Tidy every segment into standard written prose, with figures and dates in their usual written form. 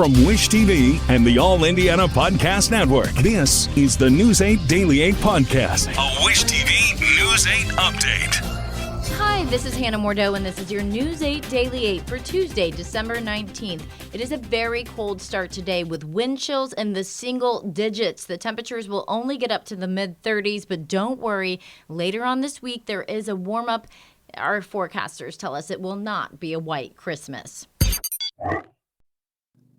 From Wish TV and the All Indiana Podcast Network, this is the News 8 Daily 8 Podcast, a Wish TV News 8 update. Hi, this is Hannah Mordeau, and this is your News 8 Daily 8 for Tuesday, December 19th. It is a very cold start today with wind chills in the single digits. The temperatures will only get up to the mid-30s, but don't worry. Later on this week, there is a warm-up. Our forecasters tell us it will not be a white Christmas.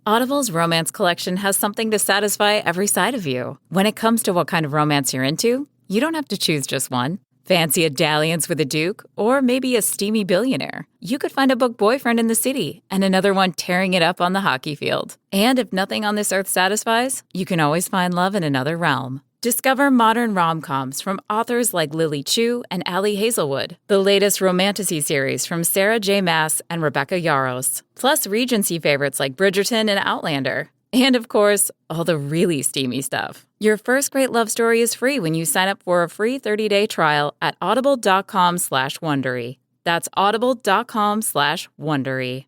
Audible's romance collection has something to satisfy every side of you. When it comes to what kind of romance you're into, you don't have to choose just one. Fancy a dalliance with a duke, or maybe a steamy billionaire. You could find a book boyfriend in the city and another one tearing it up on the hockey field. And if nothing on this earth satisfies, you can always find love in another realm. Discover modern rom-coms from authors like Lilly and Allie Hazelwood, the latest romantasy series from Sarah J. Maas and Rebecca Yarros, plus Regency favorites like Bridgerton and Outlander. And of course, all the really steamy stuff. Your first great love story is free when you sign up for a free 30-day trial at audible.com/Wondery. That's audible.com/Wondery.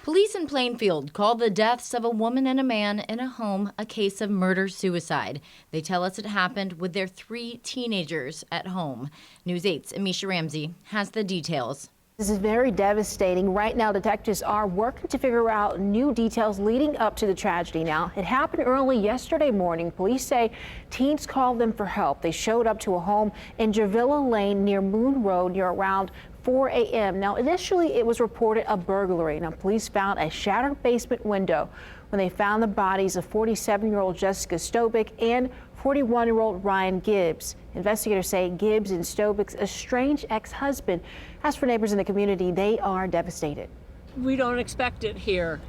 Police in Plainfield call the deaths of a woman and a man in a home a case of murder-suicide. They tell us it happened with their 3 teenagers at home. News 8's Amisha Ramsey has the details. This is very devastating. Right now, detectives are working to figure out new details leading up to the tragedy. Now, it happened early yesterday morning. Police say teens called them for help. They showed up to a home in Javilla Lane near Moon Road near around 4 a.m. Now, initially, it was reported a burglary. Now, police found a shattered basement window when they found the bodies of 47-year-old Jessica Stobick and 41-year-old Ryan Gibbs. Investigators say Gibbs and Stobick's estranged ex-husband. As for neighbors in the community, they are devastated. We don't expect it here,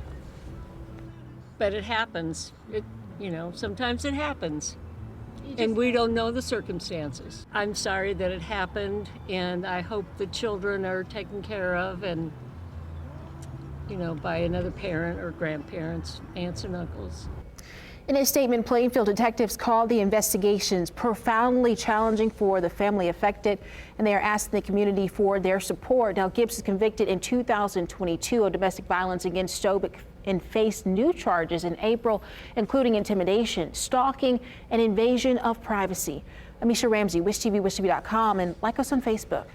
but it happens. Sometimes it happens. And we don't know the circumstances. I'm sorry that it happened, and I hope the children are taken care of and, by another parent or grandparents, aunts and uncles. In a statement, Plainfield detectives called the investigations profoundly challenging for the family affected, and they are asking the community for their support. Now, Gibbs was convicted in 2022 of domestic violence against Stobick and faced new charges in April, including intimidation, stalking, and invasion of privacy. Amisha Ramsey, Wish TV, WishTV.com, and like us on Facebook.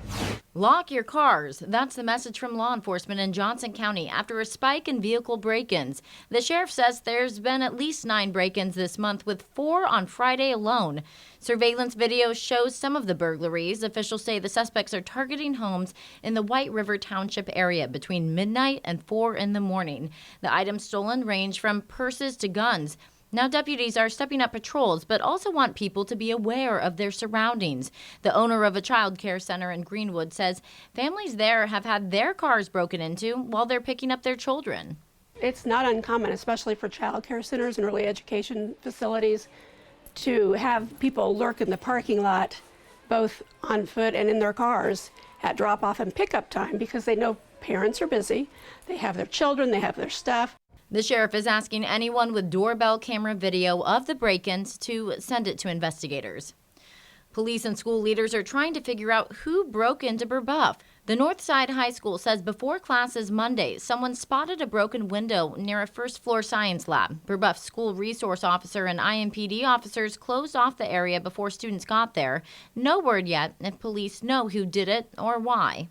Lock your cars. That's the message from law enforcement in Johnson County after a spike in vehicle break-ins. The sheriff says there's been at least 9 break-ins this month, with 4 on Friday alone. Surveillance video shows some of the burglaries. Officials say the suspects are targeting homes in the White River Township area between midnight and 4 in the morning. The items stolen range from purses to guns. Now, deputies are stepping up patrols, but also want people to be aware of their surroundings. The owner of a child care center in Greenwood says families there have had their cars broken into while they're picking up their children. It's not uncommon, especially for child care centers and early education facilities, to have people lurk in the parking lot, both on foot and in their cars, at drop-off and pickup time because they know parents are busy, they have their children, they have their stuff. The sheriff is asking anyone with doorbell camera video of the break-ins to send it to investigators. Police and school leaders are trying to figure out who broke into Brebeuf. The Northside High School says before classes Monday, someone spotted a broken window near a first-floor science lab. Brebeuf school resource officer and IMPD officers closed off the area before students got there. No word yet if police know who did it or why.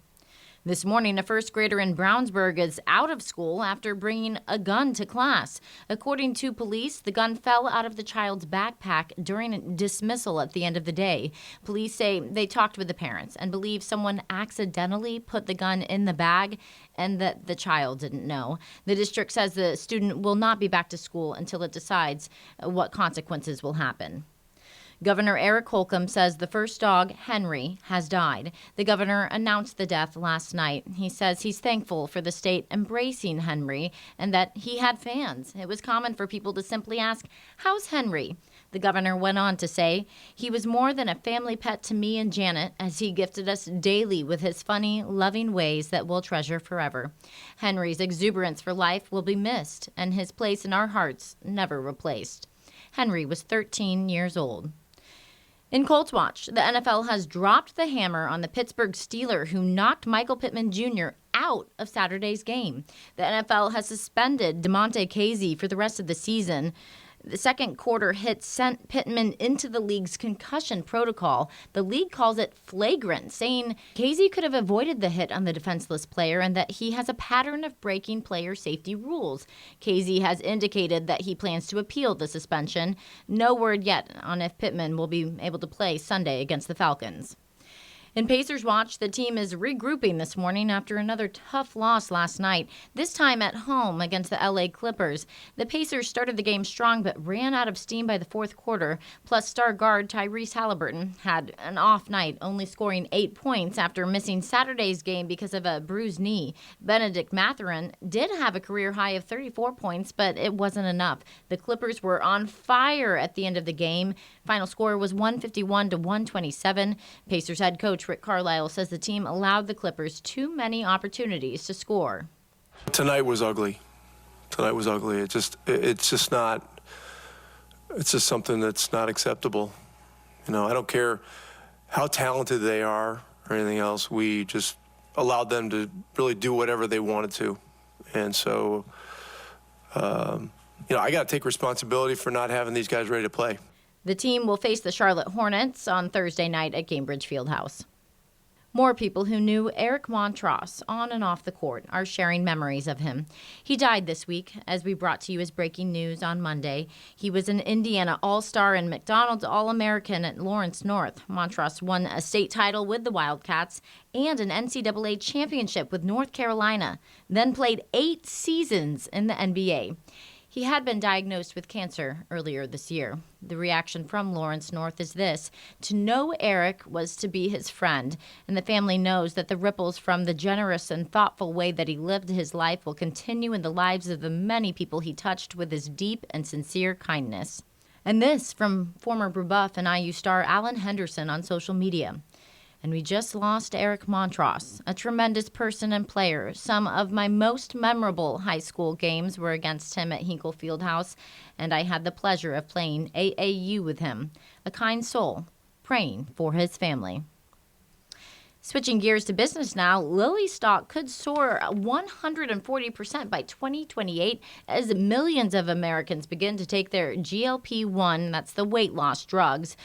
This morning, a first grader in Brownsburg is out of school after bringing a gun to class. According to police, the gun fell out of the child's backpack during dismissal at the end of the day. Police say they talked with the parents and believe someone accidentally put the gun in the bag and that the child didn't know. The district says the student will not be back to school until it decides what consequences will happen. Governor Eric Holcomb says the first dog, Henry, has died. The governor announced the death last night. He says he's thankful for the state embracing Henry and that he had fans. It was common for people to simply ask, "How's Henry?" The governor went on to say, "He was more than a family pet to me and Janet, as he gifted us daily with his funny, loving ways that we'll treasure forever. Henry's exuberance for life will be missed, and his place in our hearts never replaced." Henry was 13 years old. In Colts Watch, the NFL has dropped the hammer on the Pittsburgh Steelers who knocked Michael Pittman Jr. out of Saturday's game. The NFL has suspended DeMonte Casey for the rest of the season. The second quarter hit sent Pittman into the league's concussion protocol. The league calls it flagrant, saying Casey could have avoided the hit on the defenseless player and that he has a pattern of breaking player safety rules. Casey has indicated that he plans to appeal the suspension. No word yet on if Pittman will be able to play Sunday against the Falcons. In Pacers Watch, the team is regrouping this morning after another tough loss last night, this time at home against the LA Clippers. The Pacers started the game strong but ran out of steam by the fourth quarter. Plus, star guard Tyrese Halliburton had an off night, only scoring 8 points after missing Saturday's game because of a bruised knee. Benedict Mathurin did have a career high of 34 points, but it wasn't enough. The Clippers were on fire at the end of the game. Final score was 151-127. Pacers head coach Rick Carlisle says the team allowed the Clippers too many opportunities to score. Tonight was ugly. It's just something that's not acceptable. You know, I don't care how talented they are or anything else. We just allowed them to really do whatever they wanted to. And so, I got to take responsibility for not having these guys ready to play. The team will face the Charlotte Hornets on Thursday night at Cambridge Fieldhouse. More people who knew Eric Montross on and off the court are sharing memories of him. He died this week, as we brought to you as breaking news on Monday. He was an Indiana All-Star and McDonald's All-American at Lawrence North. Montross won a state title with the Wildcats and an NCAA championship with North Carolina, then played 8 seasons in the NBA. He had been diagnosed with cancer earlier this year. The reaction from Lawrence North is this: to know Eric was to be his friend, and the family knows that the ripples from the generous and thoughtful way that he lived his life will continue in the lives of the many people he touched with his deep and sincere kindness. And this from former Brebuff and IU star Alan Henderson on social media. And we just lost Eric Montross, a tremendous person and player. Some of my most memorable high school games were against him at Hinkle Fieldhouse, and I had the pleasure of playing AAU with him. A kind soul, praying for his family. Switching gears to business now, Lilly stock could soar 140% by 2028 as millions of Americans begin to take their GLP-1, that's the weight loss drugs.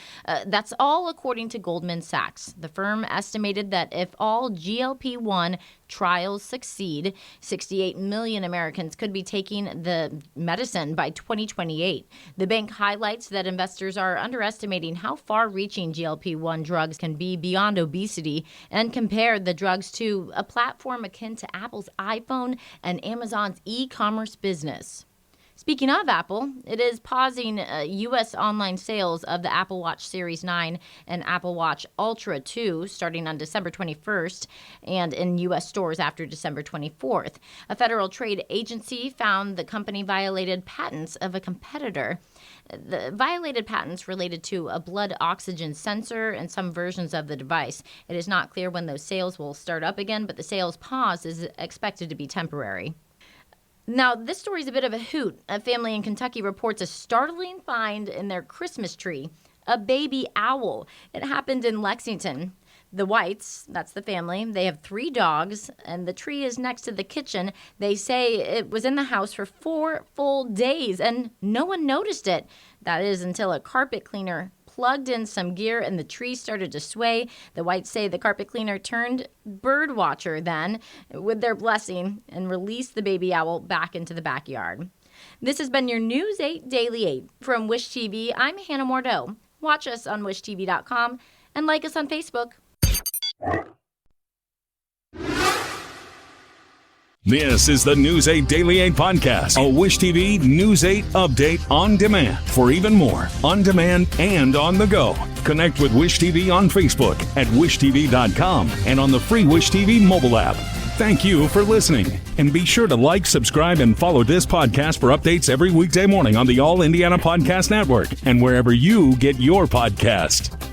That's all according to Goldman Sachs. The firm estimated that if all GLP-1 trials succeed, 68 million Americans could be taking the medicine by 2028. The bank highlights that investors are underestimating how far-reaching GLP-1 drugs can be beyond obesity and compared the drugs to a platform akin to Apple's iPhone and Amazon's e-commerce business. Speaking of Apple, it is pausing U.S. online sales of the Apple Watch Series 9 and Apple Watch Ultra 2 starting on December 21st and in U.S. stores after December 24th. A federal trade agency found the company violated patents of a competitor. The violated patents related to a blood oxygen sensor and some versions of the device. It is not clear when those sales will start up again, but the sales pause is expected to be temporary. Now, this story is a bit of a hoot. A family in Kentucky reports a startling find in their Christmas tree, a baby owl. It happened in Lexington. The Whites, that's the family, they have 3 dogs, and the tree is next to the kitchen. They say it was in the house for 4 full days, and no one noticed it. That is until a carpet cleaner plugged in some gear and the tree started to sway. The Whites say the carpet cleaner turned bird watcher then, with their blessing, and released the baby owl back into the backyard. This has been your News 8 Daily 8. From Wish TV, I'm Hannah Mordeau. Watch us on wishtv.com and like us on Facebook. This is the News 8 Daily 8 podcast, a Wish TV News 8 update on demand. For even more, on demand and on the go, connect with Wish TV on Facebook at wishtv.com and on the free Wish TV mobile app. Thank you for listening, and be sure to like, subscribe, and follow this podcast for updates every weekday morning on the All Indiana Podcast Network and wherever you get your podcast.